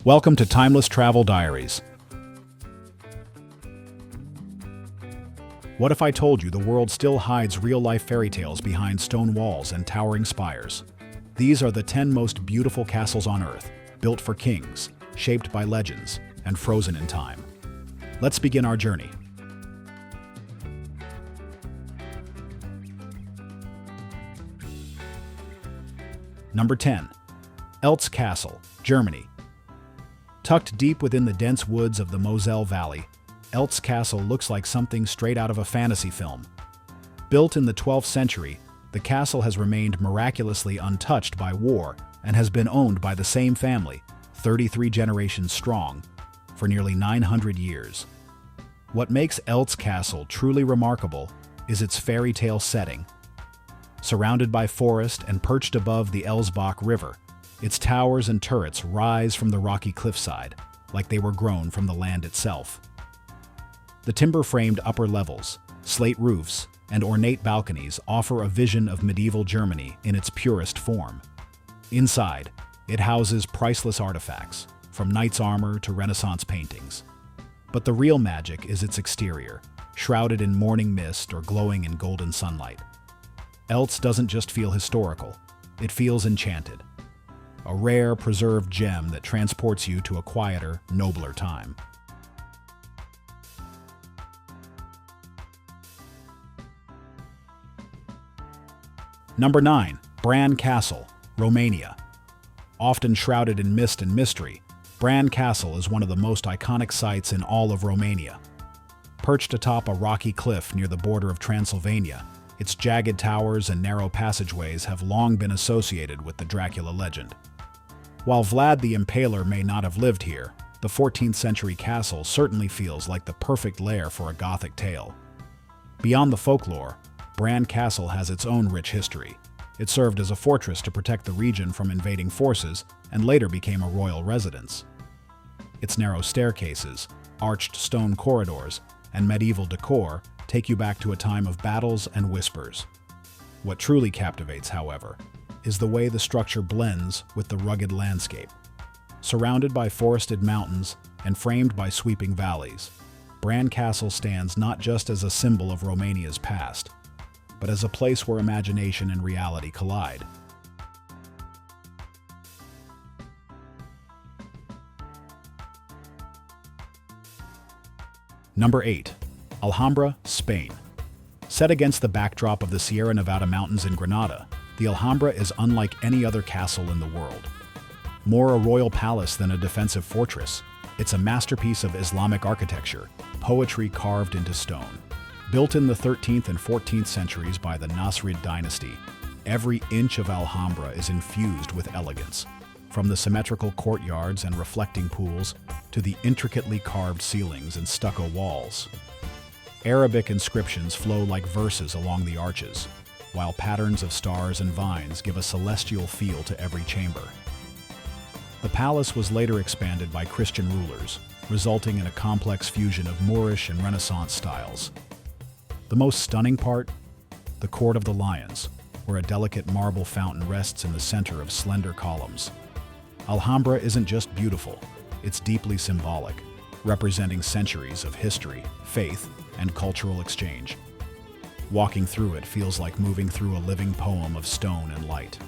Welcome to Timeless Travel Diaries. What if I told you the world still hides real-life fairy tales behind stone walls and towering spires? These are the 10 most beautiful castles on Earth, built for kings, shaped by legends, and frozen in time. Let's begin our journey. Number 10. Eltz Castle, Germany. Tucked deep within the dense woods of the Moselle Valley, Eltz Castle looks like something straight out of a fantasy film. Built in the 12th century, the castle has remained miraculously untouched by war and has been owned by the same family, 33 generations strong, for nearly 900 years. What makes Eltz Castle truly remarkable is its fairy tale setting. Surrounded by forest and perched above the Elsbach River, its towers and turrets rise from the rocky cliffside, like they were grown from the land itself. The timber-framed upper levels, slate roofs, and ornate balconies offer a vision of medieval Germany in its purest form. Inside, it houses priceless artifacts, from knight's armor to Renaissance paintings. But the real magic is its exterior, shrouded in morning mist or glowing in golden sunlight. Eltz doesn't just feel historical, it feels enchanted. A rare, preserved gem that transports you to a quieter, nobler time. Number 9. Bran Castle, Romania. Often shrouded in mist and mystery, Bran Castle is one of the most iconic sights in all of Romania. Perched atop a rocky cliff near the border of Transylvania, its jagged towers and narrow passageways have long been associated with the Dracula legend. While Vlad the Impaler may not have lived here, the 14th century castle certainly feels like the perfect lair for a Gothic tale. Beyond the folklore, Bran Castle has its own rich history. It served as a fortress to protect the region from invading forces and later became a royal residence. Its narrow staircases, arched stone corridors, and medieval decor take you back to a time of battles and whispers. What truly captivates, however, is the way the structure blends with the rugged landscape. Surrounded by forested mountains and framed by sweeping valleys, Bran Castle stands not just as a symbol of Romania's past, but as a place where imagination and reality collide. Number 8. Alhambra, Spain. Set against the backdrop of the Sierra Nevada mountains in Granada, the Alhambra is unlike any other castle in the world. More a royal palace than a defensive fortress, it's a masterpiece of Islamic architecture, poetry carved into stone. Built in the 13th and 14th centuries by the Nasrid dynasty, every inch of Alhambra is infused with elegance, from the symmetrical courtyards and reflecting pools to the intricately carved ceilings and stucco walls. Arabic inscriptions flow like verses along the arches, while patterns of stars and vines give a celestial feel to every chamber. The palace was later expanded by Christian rulers, resulting in a complex fusion of Moorish and Renaissance styles. The most stunning part? The Court of the Lions, where a delicate marble fountain rests in the center of slender columns. Alhambra isn't just beautiful, it's deeply symbolic, representing centuries of history, faith, and cultural exchange. Walking through it feels like moving through a living poem of stone and light.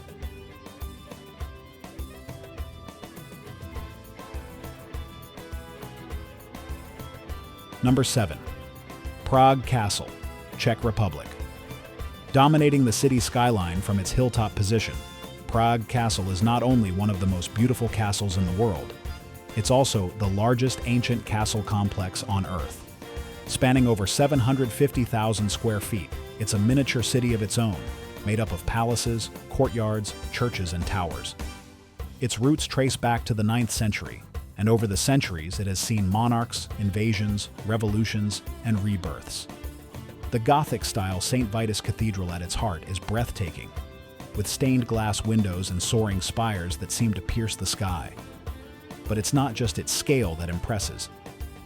Number 7. Prague Castle, Czech Republic. Dominating the city skyline from its hilltop position, Prague Castle is not only one of the most beautiful castles in the world, it's also the largest ancient castle complex on Earth. Spanning over 750,000 square feet, it's a miniature city of its own, made up of palaces, courtyards, churches, and towers. Its roots trace back to the 9th century, and over the centuries it has seen monarchs, invasions, revolutions, and rebirths. The Gothic-style St. Vitus Cathedral at its heart is breathtaking, with stained glass windows and soaring spires that seem to pierce the sky. But it's not just its scale that impresses,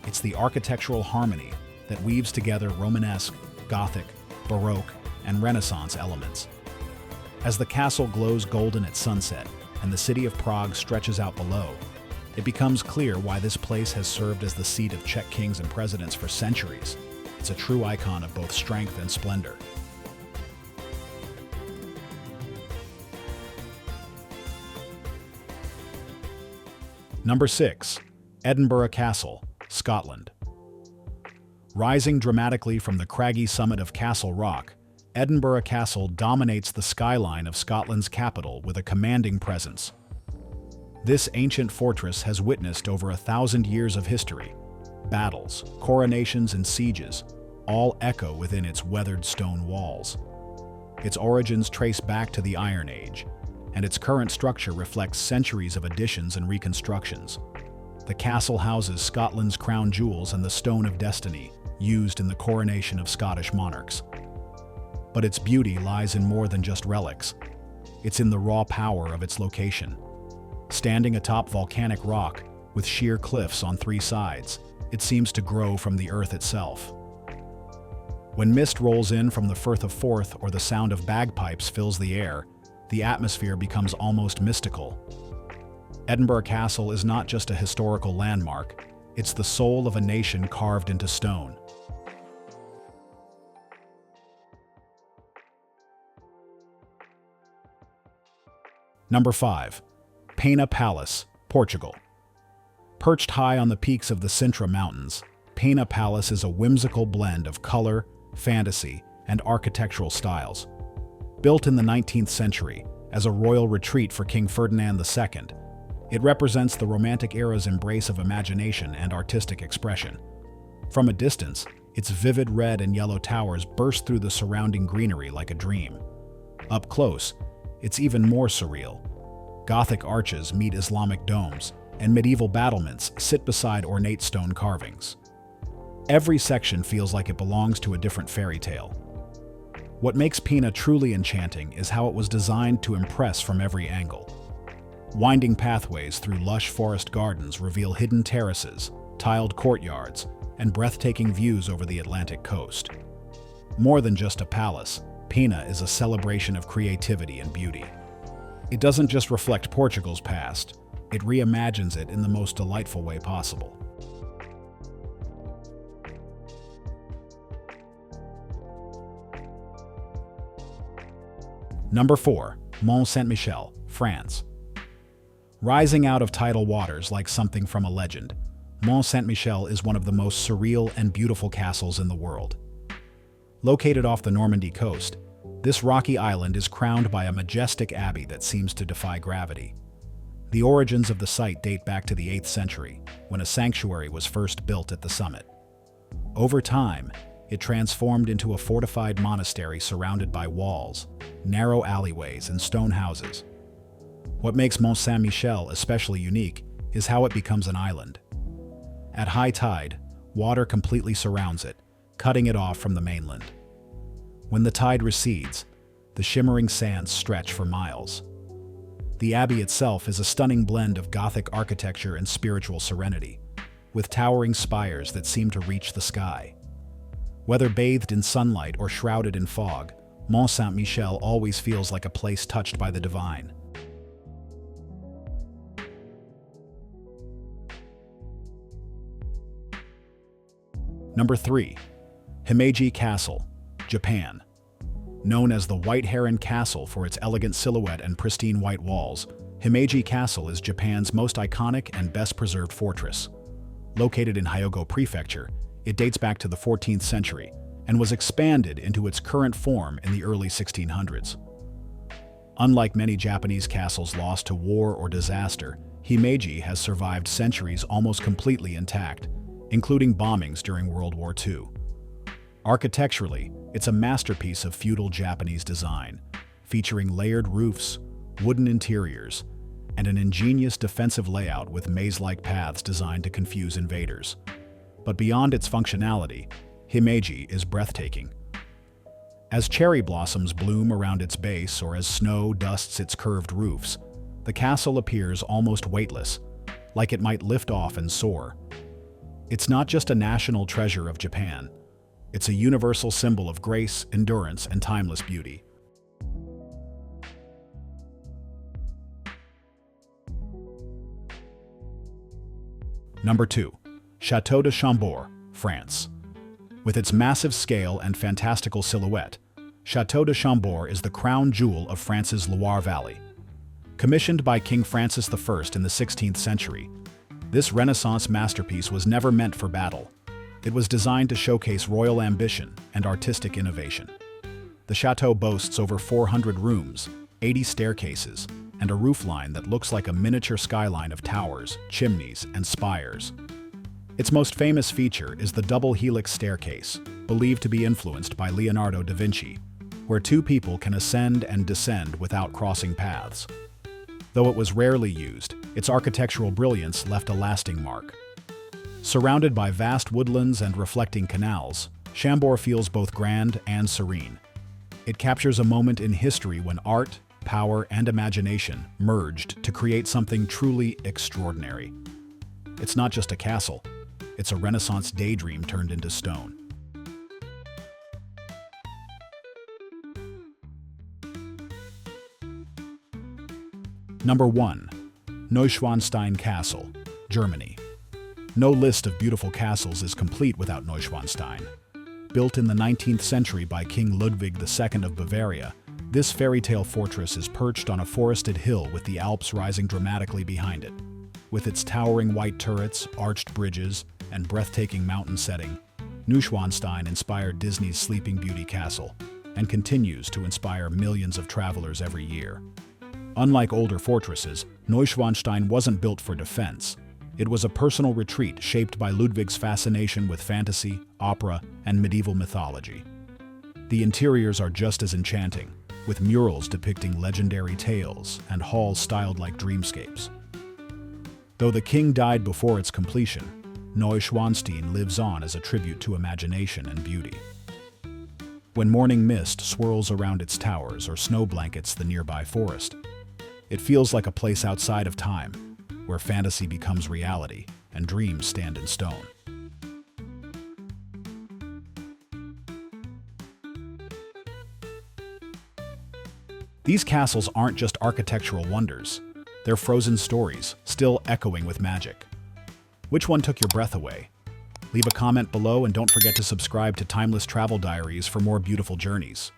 it's the architectural harmony that weaves together Romanesque, Gothic, Baroque, and Renaissance elements. As the castle glows golden at sunset and the city of Prague stretches out below, it becomes clear why this place has served as the seat of Czech kings and presidents for centuries. It's a true icon of both strength and splendor. Number 6. Edinburgh Castle, Scotland. Rising dramatically from the craggy summit of Castle Rock, Edinburgh Castle dominates the skyline of Scotland's capital with a commanding presence. This ancient fortress has witnessed over 1,000 years of history. Battles, coronations, and sieges all echo within its weathered stone walls. Its origins trace back to the Iron Age, and its current structure reflects centuries of additions and reconstructions. The castle houses Scotland's crown jewels and the Stone of Destiny, used in the coronation of Scottish monarchs. But its beauty lies in more than just relics. It's in the raw power of its location. Standing atop volcanic rock, with sheer cliffs on 3 sides, it seems to grow from the earth itself. When mist rolls in from the Firth of Forth or the sound of bagpipes fills the air, the atmosphere becomes almost mystical. Edinburgh Castle is not just a historical landmark, it's the soul of a nation carved into stone. Number 5. Pena Palace, Portugal. Perched high on the peaks of the Sintra Mountains, Pena Palace is a whimsical blend of color, fantasy, and architectural styles. Built in the 19th century as a royal retreat for King Ferdinand II, it represents the Romantic era's embrace of imagination and artistic expression. From a distance, its vivid red and yellow towers burst through the surrounding greenery like a dream. Up close, it's even more surreal. Gothic arches meet Islamic domes, and medieval battlements sit beside ornate stone carvings. Every section feels like it belongs to a different fairy tale. What makes Pena truly enchanting is how it was designed to impress from every angle. Winding pathways through lush forest gardens reveal hidden terraces, tiled courtyards, and breathtaking views over the Atlantic coast. More than just a palace, Pena is a celebration of creativity and beauty. It doesn't just reflect Portugal's past, it reimagines it in the most delightful way possible. Number 4. Mont Saint-Michel, France. Rising out of tidal waters like something from a legend, Mont Saint-Michel is one of the most surreal and beautiful castles in the world. Located off the Normandy coast, this rocky island is crowned by a majestic abbey that seems to defy gravity. The origins of the site date back to the 8th century, when a sanctuary was first built at the summit. Over time, it transformed into a fortified monastery surrounded by walls, narrow alleyways, and stone houses. What makes Mont Saint-Michel especially unique is how it becomes an island. At high tide, water completely surrounds it, cutting it off from the mainland. When the tide recedes, the shimmering sands stretch for miles. The abbey itself is a stunning blend of Gothic architecture and spiritual serenity, with towering spires that seem to reach the sky. Whether bathed in sunlight or shrouded in fog, Mont Saint-Michel always feels like a place touched by the divine. Number 3. Himeji Castle, Japan. Known as the White Heron Castle for its elegant silhouette and pristine white walls, Himeji Castle is Japan's most iconic and best-preserved fortress. Located in Hyogo Prefecture, it dates back to the 14th century and was expanded into its current form in the early 1600s. Unlike many Japanese castles lost to war or disaster, Himeji has survived centuries almost completely intact, including bombings during World War II. Architecturally, it's a masterpiece of feudal Japanese design, featuring layered roofs, wooden interiors, and an ingenious defensive layout with maze-like paths designed to confuse invaders. But beyond its functionality, Himeji is breathtaking. As cherry blossoms bloom around its base or as snow dusts its curved roofs, the castle appears almost weightless, like it might lift off and soar. It's not just a national treasure of Japan, it's a universal symbol of grace, endurance, and timeless beauty. Number 2. Château de Chambord, France. With its massive scale and fantastical silhouette, Château de Chambord is the crown jewel of France's Loire Valley. Commissioned by King Francis I in the 16th century, this Renaissance masterpiece was never meant for battle. It was designed to showcase royal ambition and artistic innovation. The chateau boasts over 400 rooms, 80 staircases, and a roofline that looks like a miniature skyline of towers, chimneys, and spires. Its most famous feature is the double helix staircase, believed to be influenced by Leonardo da Vinci, where two people can ascend and descend without crossing paths. Though it was rarely used, its architectural brilliance left a lasting mark. Surrounded by vast woodlands and reflecting canals, Chambord feels both grand and serene. It captures a moment in history when art, power, and imagination merged to create something truly extraordinary. It's not just a castle, it's a Renaissance daydream turned into stone. Number 1. Neuschwanstein Castle, Germany. No list of beautiful castles is complete without Neuschwanstein. Built in the 19th century by King Ludwig II of Bavaria, this fairy tale fortress is perched on a forested hill with the Alps rising dramatically behind it. With its towering white turrets, arched bridges, and breathtaking mountain setting, Neuschwanstein inspired Disney's Sleeping Beauty Castle and continues to inspire millions of travelers every year. Unlike older fortresses, Neuschwanstein wasn't built for defense. It was a personal retreat shaped by Ludwig's fascination with fantasy, opera, and medieval mythology. The interiors are just as enchanting, with murals depicting legendary tales and halls styled like dreamscapes. Though the king died before its completion, Neuschwanstein lives on as a tribute to imagination and beauty. When morning mist swirls around its towers or snow blankets the nearby forest, it feels like a place outside of time, where fantasy becomes reality and dreams stand in stone. These castles aren't just architectural wonders, they're frozen stories, still echoing with magic. Which one took your breath away? Leave a comment below and don't forget to subscribe to Timeless Travel Diaries for more beautiful journeys.